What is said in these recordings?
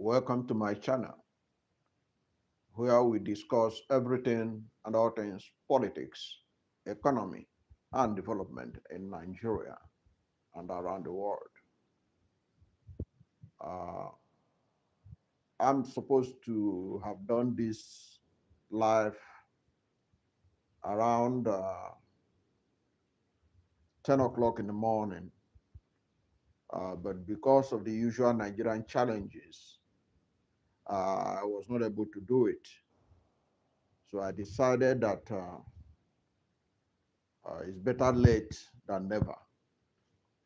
Welcome to my channel, where we discuss everything and all things politics, economy, and development in Nigeria and around the world. Uh, I'm supposed to have done this live around 10 o'clock in the morning, but because of the usual Nigerian challenges, I was not able to do it. So I decided that it's better late than never,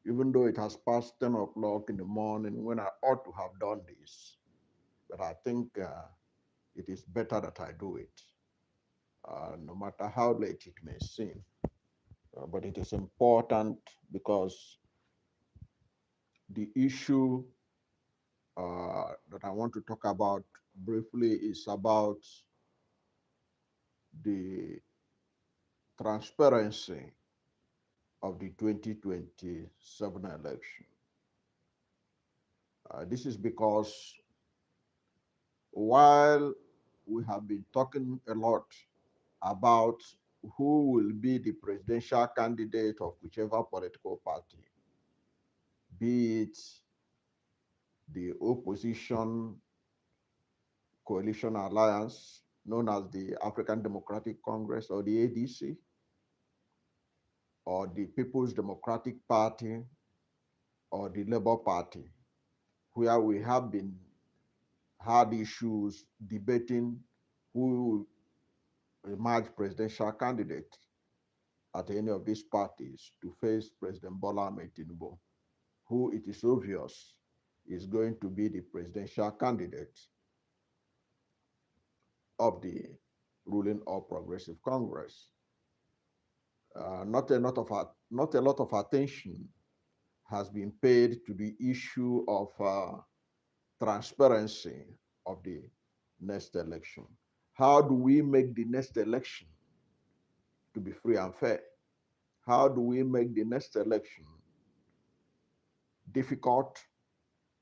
even though it has passed 10 o'clock in the morning when I ought to have done this. But I think it is better that I do it, no matter how late it may seem. But it is important because the issue that I want to talk about briefly is about the transparency of the 2027 election. This is because while we have been talking a lot about who will be the presidential candidate of whichever political party, be it the opposition coalition alliance known as the African Democratic Congress or the ADC, or the People's Democratic Party or the Labour Party, where we have been had issues debating who will emerge presidential candidate at any of these parties to face President Bola Ahmed Tinubu, who it is obvious is going to be the presidential candidate of the ruling All Progressive Congress. Not a lot of attention has been paid to the issue of transparency of the next election. How do we make the next election to be free and fair? How do we make the next election difficult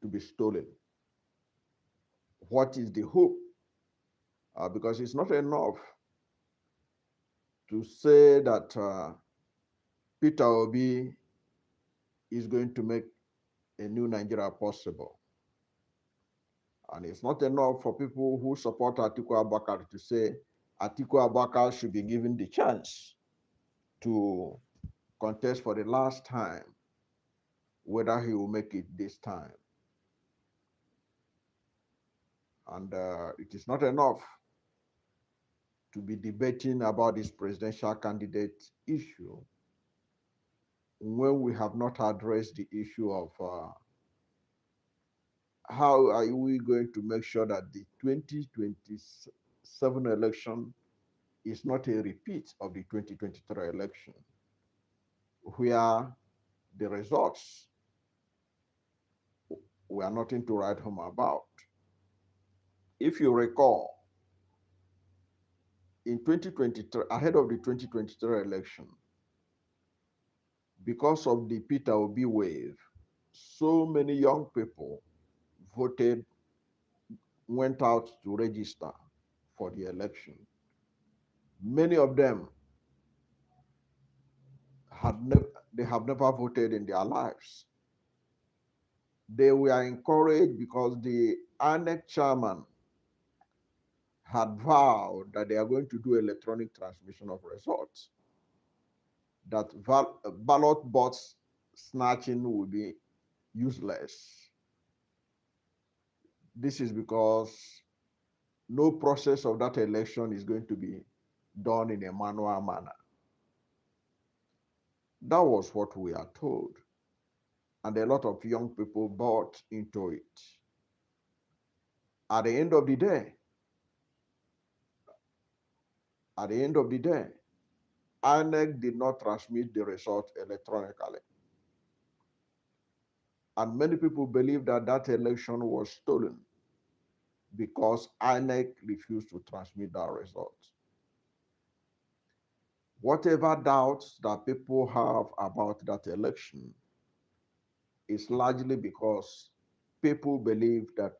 to be stolen? What is the hope? Because it's not enough to say that Peter Obi is going to make a new Nigeria possible. And it's not enough for people who support Atiku Abubakar to say Atiku Abubakar should be given the chance to contest for the last time, whether he will make it this time. And it is not enough to be debating about this presidential candidate issue when we have not addressed the issue of how are we going to make sure that the 2027 election is not a repeat of the 2023 election, where the results were nothing to write home about. If you recall, in 2023, ahead of the 2023 election, because of the Peter Obi wave, so many young people voted, went out to register for the election. Many of them they have never voted in their lives. They were encouraged because the INEC chairman had vowed that they are going to do electronic transmission of results, that ballot box snatching will be useless. This is because no process of that election is going to be done in a manual manner. That was what we are told. And a lot of young people bought into it. At the end of the day, INEC did not transmit the result electronically. And many people believe that that election was stolen because INEC refused to transmit that result. Whatever doubts that people have about that election is largely because people believe that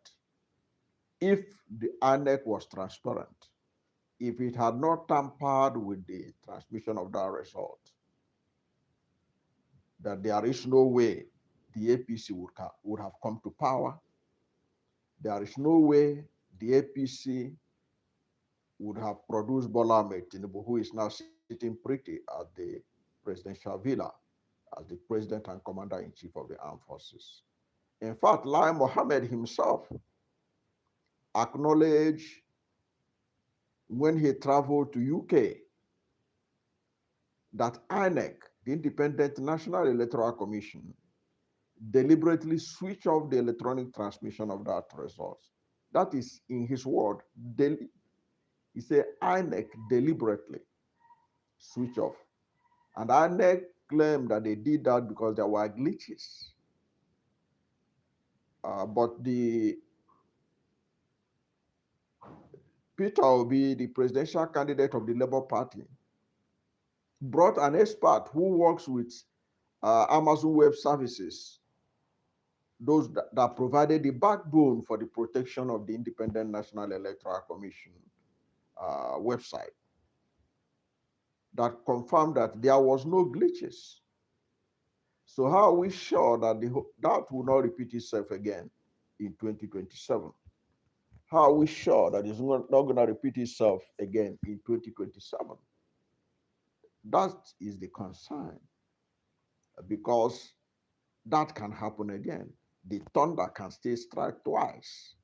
if the INEC was transparent, if it had not tampered with the transmission of that result, that there is no way the APC would have come to power. There is no way the APC would have produced Bola Ahmed Tinubu, who is now sitting pretty at the presidential villa as the president and commander-in-chief of the armed forces. In fact, Lai Mohammed himself acknowledged when he traveled to UK that INEC, the Independent National Electoral Commission, deliberately switch off the electronic transmission of that result. That is, in his word, he said INEC deliberately switch off. And INEC claimed that they did that because there were glitches. But the Peter Obi, the presidential candidate of the Labour Party, brought an expert who works with Amazon Web Services, those that provided the backbone for the protection of the Independent National Electoral Commission website, that confirmed that there was no glitches. So how are we sure that that will not repeat itself again in 2027? How are we sure that it's not going to repeat itself again in 2027? That is the concern, because that can happen again. The thunder can still strike twice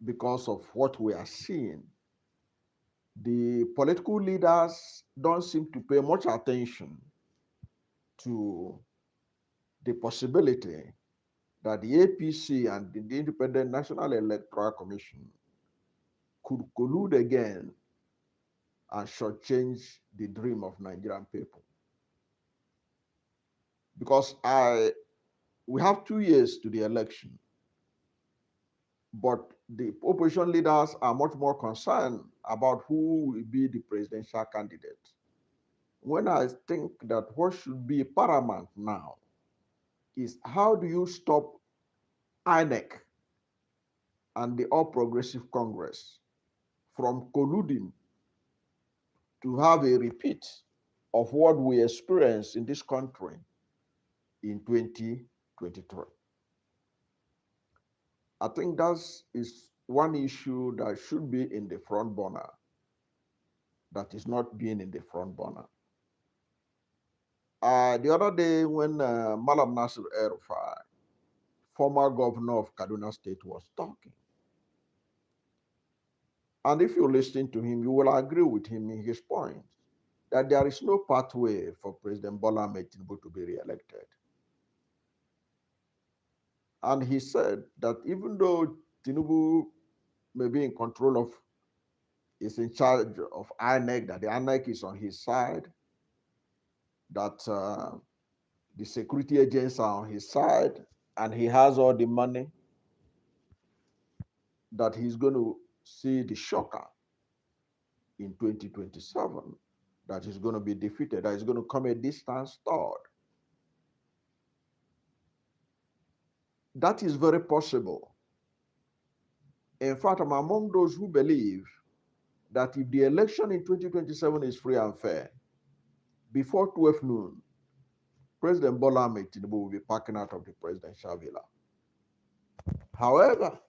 because of what we are seeing. The political leaders don't seem to pay much attention to the possibility that the APC and the Independent National Electoral Commission could collude again and shortchange the dream of Nigerian people. Because we have 2 years to the election, but the opposition leaders are much more concerned about who will be the presidential candidate. When I think that what should be paramount now is how do you stop INEC and the All Progressive Congress from colluding to have a repeat of what we experienced in this country in 2023. I think that is one issue that should be in the front burner, that is not being in the front burner. The other day when Malam Nasir El-Rufai, former governor of Kaduna State, was talking, and if you listen to him, you will agree with him in his point that there is no pathway for President Bola Ahmed Tinubu to be re-elected. And he said that even though Tinubu may be in control of, is in charge of INEC, that the INEC is on his side, that the security agents are on his side, and he has all the money, that he's going to see the shocker in 2027, that he's going to be defeated, that he's going to come a distant third. That is very possible. In fact, I'm among those who believe that if the election in 2027 is free and fair, before 12 noon, President Bola Ahmed Tinubu will be packing out of the presidential villa. However,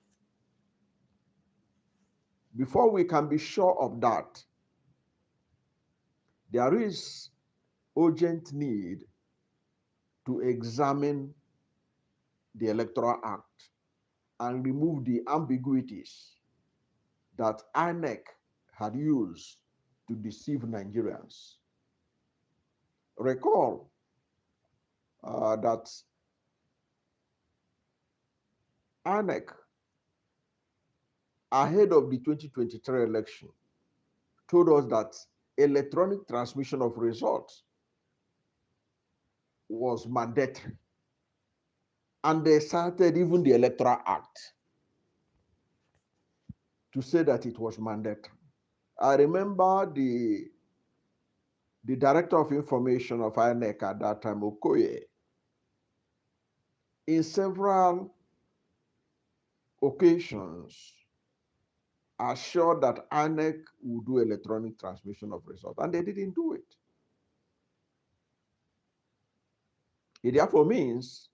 before we can be sure of that, there is urgent need to examine the Electoral Act and remove the ambiguities that INEC had used to deceive Nigerians. Recall that INEC, ahead of the 2023 election, told us that electronic transmission of results was mandatory. And they cited even the Electoral Act to say that it was mandatory. I remember the Director of Information of INEC at that time, Okoye, in several occasions assured that INEC would do electronic transmission of results, and they didn't do it. It therefore means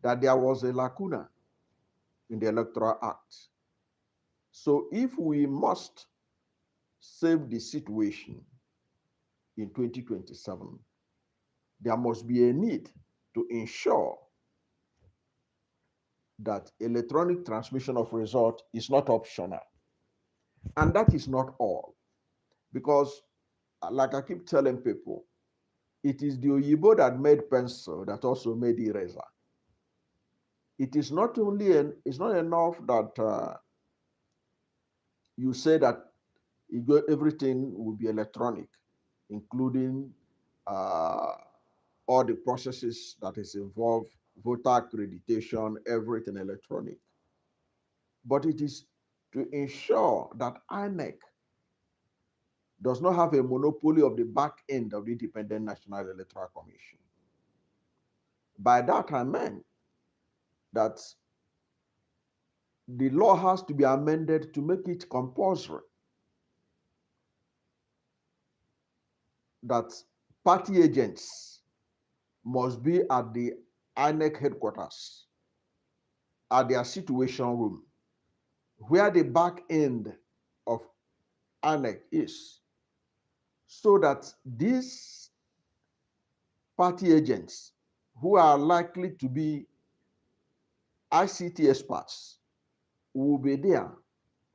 that there was a lacuna in the Electoral Act. So if we must save the situation in 2027, there must be a need to ensure that electronic transmission of result is not optional. And that is not all, because like I keep telling people, it is the Oyibo that made pencil that also made eraser. It is not only it's not enough that you say that everything will be electronic, including uh, all the processes that is involved, voter accreditation, everything electronic. But it is to ensure that INEC does not have a monopoly of the back end of the Independent National Electoral Commission. By that I meant that the law has to be amended to make it compulsory that party agents must be at the INEC headquarters, at their situation room, where the back end of INEC is, so that these party agents who are likely to be ICT experts will be there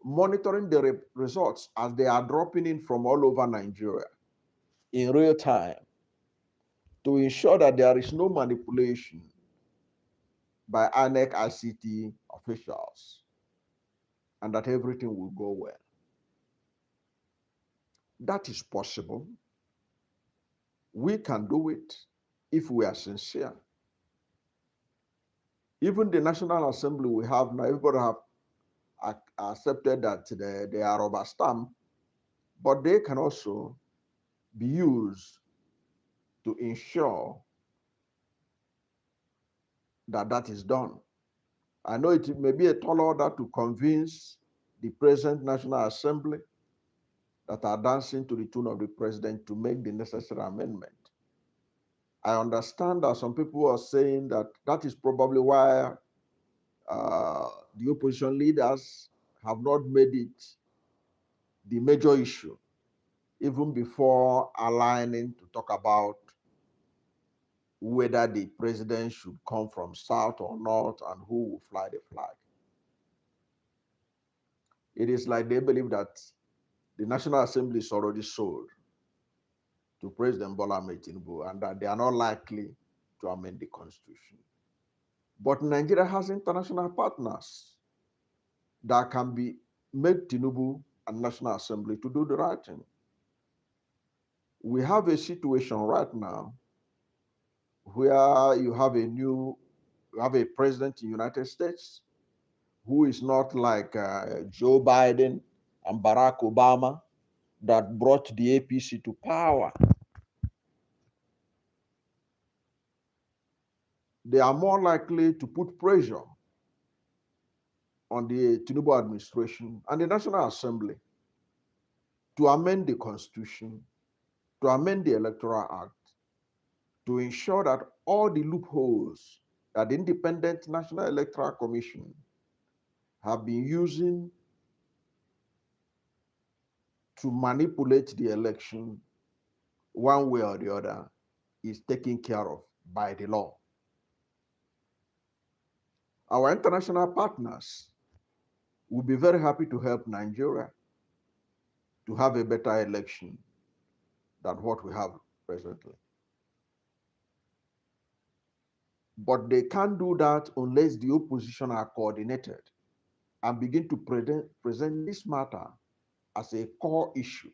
monitoring the results as they are dropping in from all over Nigeria in real time to ensure that there is no manipulation by INEC ICT officials and that everything will go well. That is possible. We can do it if we are sincere. Even the National Assembly we have now, everybody have accepted that they are rubber stamp, but they can also be used to ensure that that is done. I know it may be a tall order to convince the present National Assembly that are dancing to the tune of the president to make the necessary amendment. I understand that some people are saying that that is probably why the opposition leaders have not made it the major issue, even before aligning to talk about whether the president should come from south or north and who will fly the flag. It is like they believe that the National Assembly is already sold to President Bola Ahmed Tinubu and that they are not likely to amend the constitution. But Nigeria has international partners that can be make Tinubu and National Assembly to do the right thing. We have a situation right now where you have a president in the United States who is not like Joe Biden and Barack Obama that brought the APC to power. They are more likely to put pressure on the Tinubu administration and the National Assembly to amend the Constitution, to amend the Electoral Act, to ensure that all the loopholes that the Independent National Electoral Commission have been using to manipulate the election one way or the other is taken care of by the law. Our international partners will be very happy to help Nigeria to have a better election than what we have presently. But they can't do that unless the opposition are coordinated and begin to present this matter as a core issue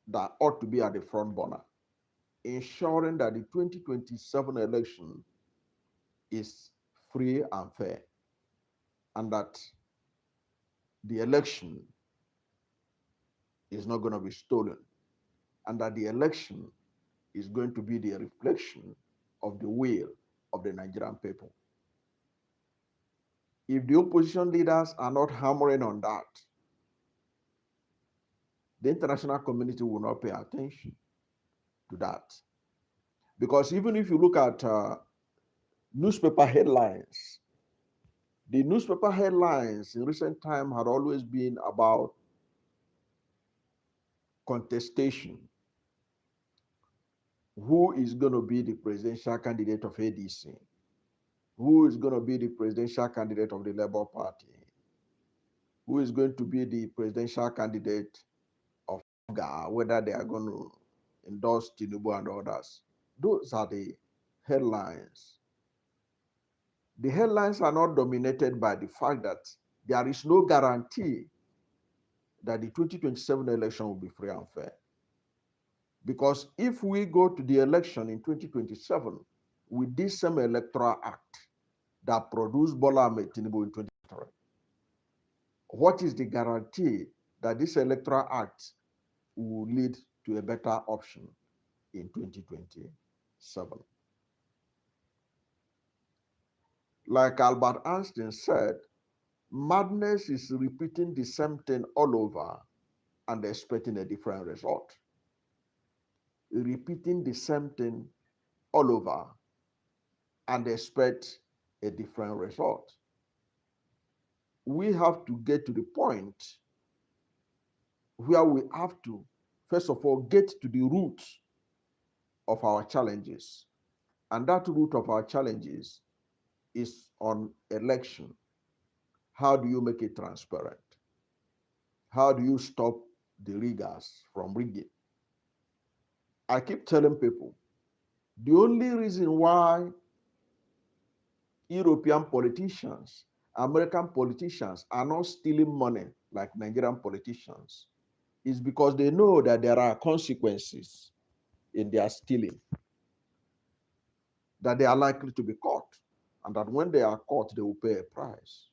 that ought to be at the front burner, ensuring that the 2027 election is free and fair, and that the election is not going to be stolen, and that the election is going to be the reflection of the will of the Nigerian people. If the opposition leaders are not hammering on that, the international community will not pay attention to that. Because even if you look at newspaper headlines, the newspaper headlines in recent time had always been about contestation. Who is going to be the presidential candidate of ADC? Who is going to be the presidential candidate of the Labour Party? Who is going to be the presidential candidate of GA, whether they are going to endorse Tinubu and others? Those are the headlines. The headlines are not dominated by the fact that there is no guarantee that the 2027 election will be free and fair. Because if we go to the election in 2027 with this same electoral act that produced Bola Ahmed Tinubu in 2023, what is the guarantee that this electoral act will lead to a better option in 2027? Like Albert Einstein said, madness is repeating the same thing all over and expecting a different result. Repeating the same thing all over and expect a different result. We have to get to the point where we have to, first of all, get to the root of our challenges. And that root of our challenges is on election. How do you make it transparent? How do you stop the riggers from rigging? I keep telling people, the only reason why European politicians, American politicians are not stealing money like Nigerian politicians is because they know that there are consequences in their stealing, that they are likely to be caught, and that when they are caught, they will pay a price.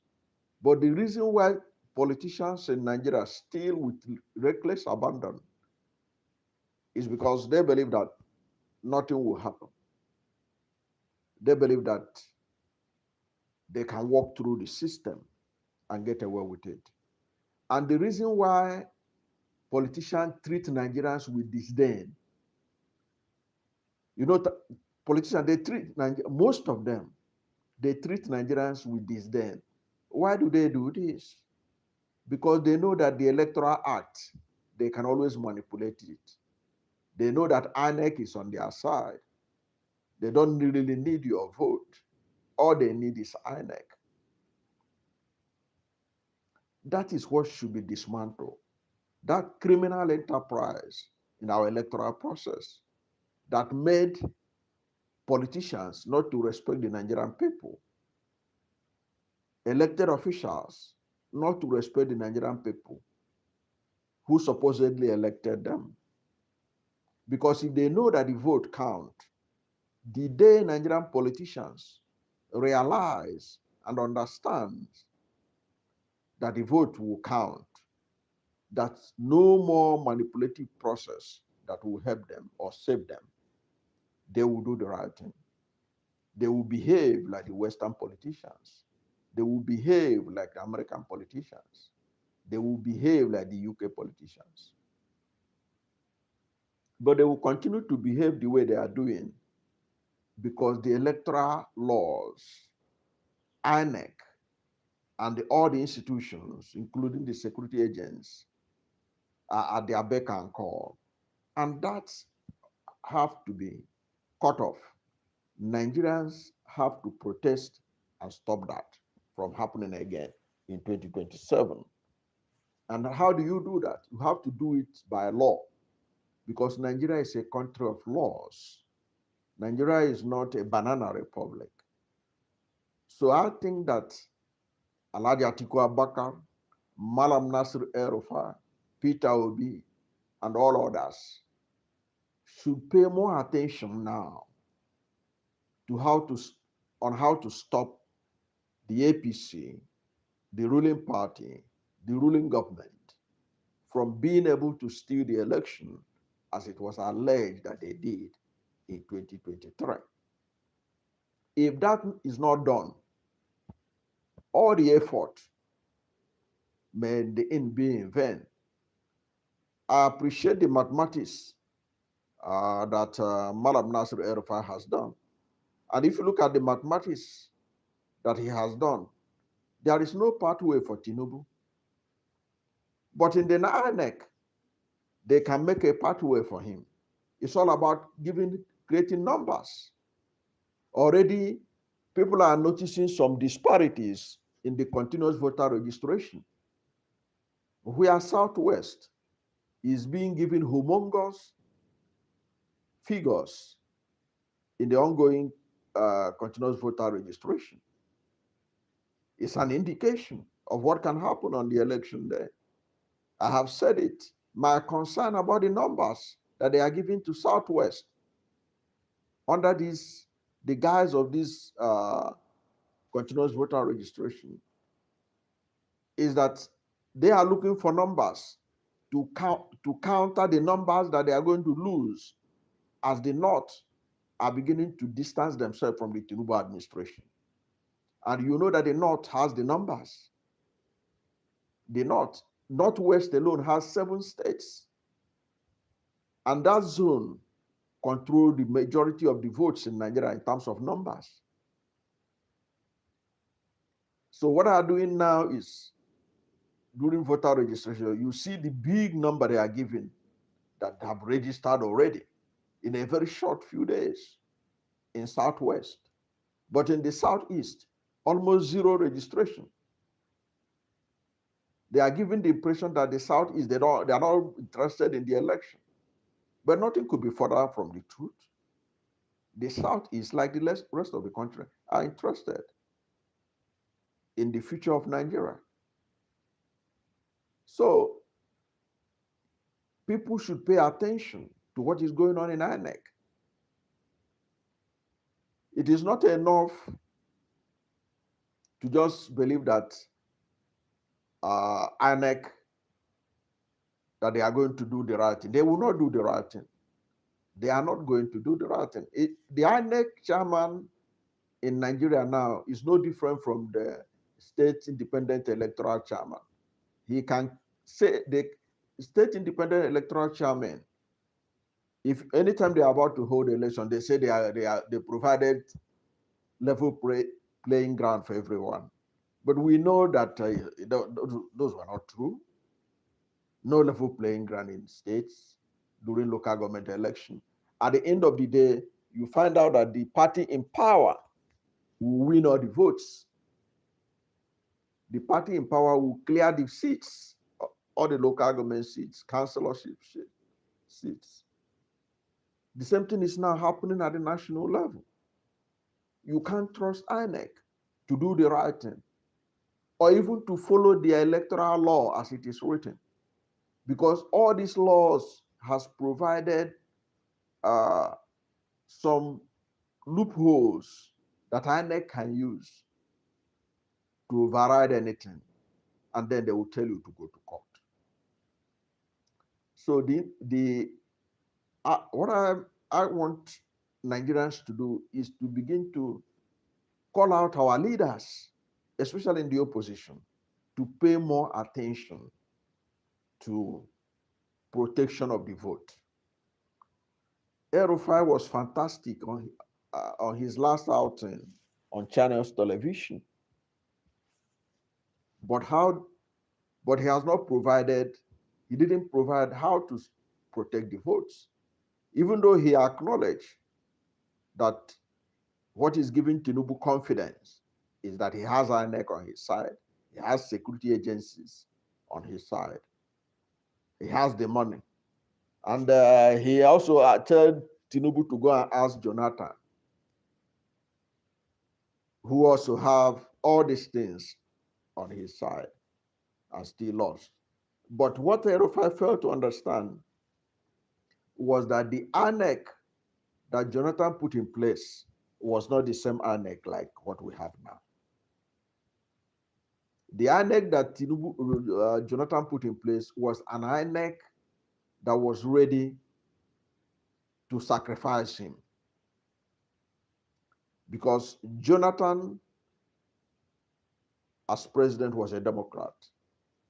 But the reason why politicians in Nigeria steal with reckless abandon is because they believe that nothing will happen. They believe that they can walk through the system and get away with it. And the reason why politicians treat Nigerians with disdain, you know, politicians, they treat most of them, they treat Nigerians with disdain. Why do they do this? Because they know that the Electoral Act, they can always manipulate it. They know that INEC is on their side. They don't really need your vote. All they need is INEC. That is what should be dismantled. That criminal enterprise in our electoral process that made politicians not to respect the Nigerian people, elected officials not to respect the Nigerian people who supposedly elected them. Because if they know that the vote count, the day Nigerian politicians realize and understand that the vote will count, that's no more manipulative process that will help them or save them, they will do the right thing. They will behave like the Western politicians. They will behave like the American politicians. They will behave like the UK politicians. But they will continue to behave the way they are doing because the electoral laws, INEC, and all the institutions, including the security agents, are at their beck and call. And that have to be cut off. Nigerians have to protest and stop that from happening again in 2027. And how do you do that? You have to do it by law because Nigeria is a country of laws. Nigeria is not a banana republic. So I think that Alhaji Atiku Abubakar, Malam Nasir El-Rufai, Peter Obi, and all others should pay more attention now to how to stop the APC, the ruling party, the ruling government from being able to steal the election as it was alleged that they did in 2023. If that is not done, all the effort may the end be in vain. I appreciate the mathematics that Malam Nasir El-Rufai has done. And if you look at the mathematics that he has done, there is no pathway for Tinubu. But in the INEC, they can make a pathway for him. It's all about creating numbers. Already, people are noticing some disparities in the continuous voter registration, where Southwest is being given humongous figures in the ongoing continuous voter registration. It's an indication of what can happen on the election day. I have said it. My concern about the numbers that they are giving to Southwest under the guise of this continuous voter registration is that they are looking for numbers to counter the numbers that they are going to lose as the North are beginning to distance themselves from the Tinubu administration. And you know that the North has the numbers. The Northwest alone has 7 states. And that zone control the majority of the votes in Nigeria in terms of numbers. So what they are doing now is, during voter registration, you see the big number they are giving that have registered already in a very short few days in Southwest. But in the Southeast, almost zero registration. They are giving the impression that the Southeast, they are not interested in the election. But nothing could be further from the truth. The Southeast, like the rest of the country, are interested in the future of Nigeria. So people should pay attention to what is going on in INEC. It is not enough to just believe that INEC, that they are going to do the right thing. They will not do the right thing. They are not going to do the right thing. The INEC chairman in Nigeria now is no different from the state independent electoral chairman. He can say the state independent electoral chairman, if anytime they are about to hold election, they say they provided level playing ground for everyone. But we know that those were not true. No level playing ground in states during local government election. At the end of the day, you find out that the party in power will win all the votes. The party in power will clear the seats, all the local government seats, councillorship seats. The same thing is now happening at the national level. You can't trust INEC to do the right thing, or even to follow the electoral law as it is written, because all these laws has provided some loopholes that INEC can use to override anything, and then they will tell you to go to court. So what I want Nigerians to do is to begin to call out our leaders, especially in the opposition, to pay more attention to protection of the vote. El-Rufai was fantastic on his last outing on Channels Television, but he has not provided. He didn't provide how to protect the votes, even though he acknowledged that what is giving Tinubu confidence is that he has INEC on his side, he has security agencies on his side, he has the money. And he also told Tinubu to go and ask Jonathan, who also have all these things on his side and still lost. But what El-Rufai failed to understand was that the INEC that Jonathan put in place was not the same INEC like what we have now. The INEC that Jonathan put in place was an INEC that was ready to sacrifice him, because Jonathan as president was a Democrat.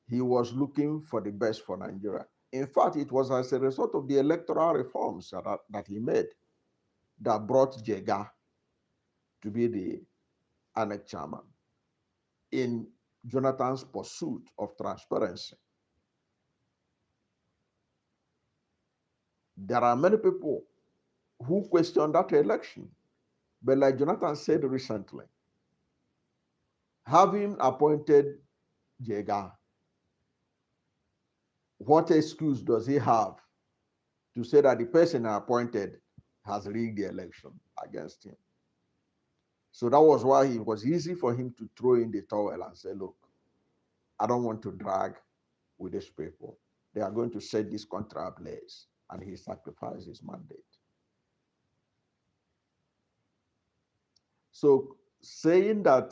He was looking for the best for Nigeria. In fact, it was as a result of the electoral reforms that he made that brought Jega to be the INEC chairman in Jonathan's pursuit of transparency. There are many people who question that election, but like Jonathan said recently, having appointed Jega, what excuse does he have to say that the person appointed has rigged the election against him? So that was why it was easy for him to throw in the towel and say, look, I don't want to drag with these people. They are going to set this country ablaze. And he sacrificed his mandate. So saying that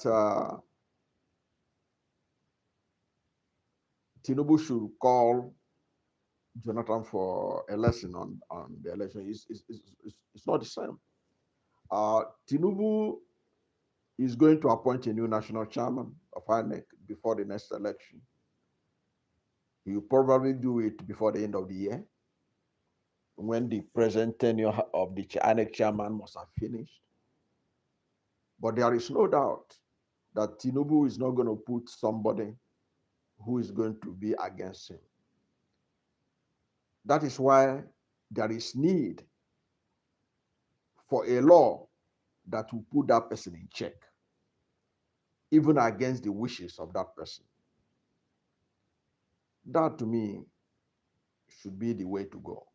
Tinubu should call Jonathan for a lesson on the election is not the same. Tinubu is going to appoint a new national chairman of INEC before the next election. He will probably do it before the end of the year, when the present tenure of the INEC chairman must have finished. But there is no doubt that Tinubu is not going to put somebody who is going to be against him. That is why there is need for a law that will put that person in check, even against the wishes of that person. That, to me, should be the way to go.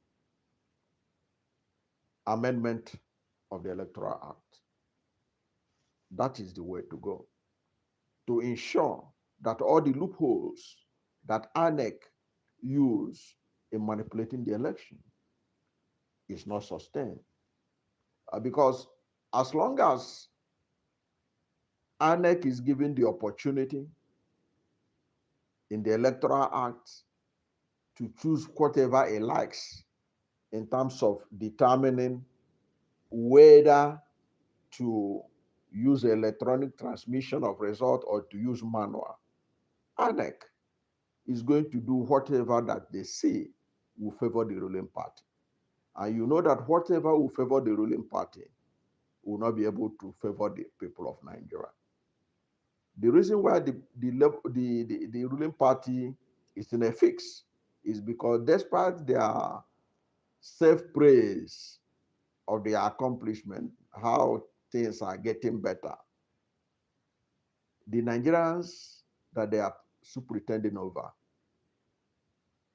Amendment of the Electoral Act. That is the way to go, to ensure that all the loopholes that INEC use in manipulating the election is not sustained. Because as long as INEC is given the opportunity in the Electoral Act to choose whatever it likes in terms of determining whether to use electronic transmission of result or to use manual, INEC is going to do whatever that they see will favor the ruling party. And you know that whatever will favor the ruling party will not be able to favor the people of Nigeria. The reason why the ruling party is in a fix is because despite their self-praise of their accomplishment, how things are getting better, the Nigerians that they are superintending over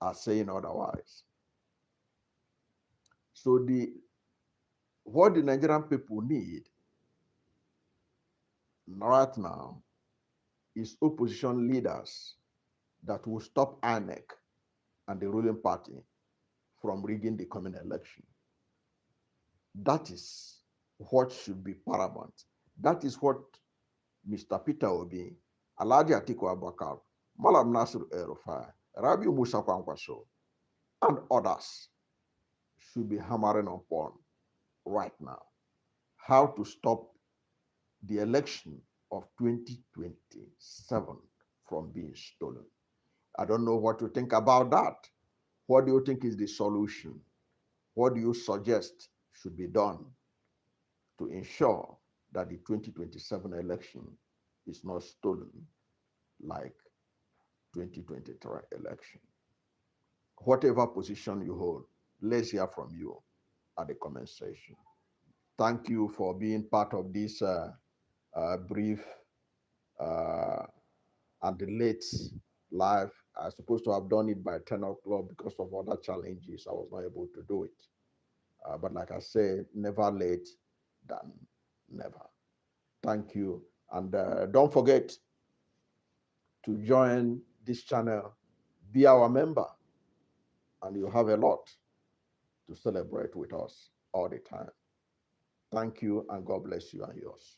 are saying otherwise. So what the Nigerian people need right now is opposition leaders that will stop INEC and the ruling party from rigging the coming election. That is what should be paramount. That is what Mr. Peter Obi, Alhaji Atiku Abubakar, Malam Nasir El-Rufai, Rabi Musa Kwankwaso, and others should be hammering upon right now. How to stop the election of 2027 from being stolen. I don't know what you think about that. What do you think is the solution? What do you suggest should be done to ensure that the 2027 election is not stolen like 2023 election? Whatever position you hold, let's hear from you at the comment section. Thank you for being part of this brief and the late live. I was supposed to have done it by 10 o'clock because of other challenges. I was not able to do it. But like I said, never late than never. Thank you. And don't forget to join this channel, be our member, and you have a lot to celebrate with us all the time. Thank you, and God bless you and yours.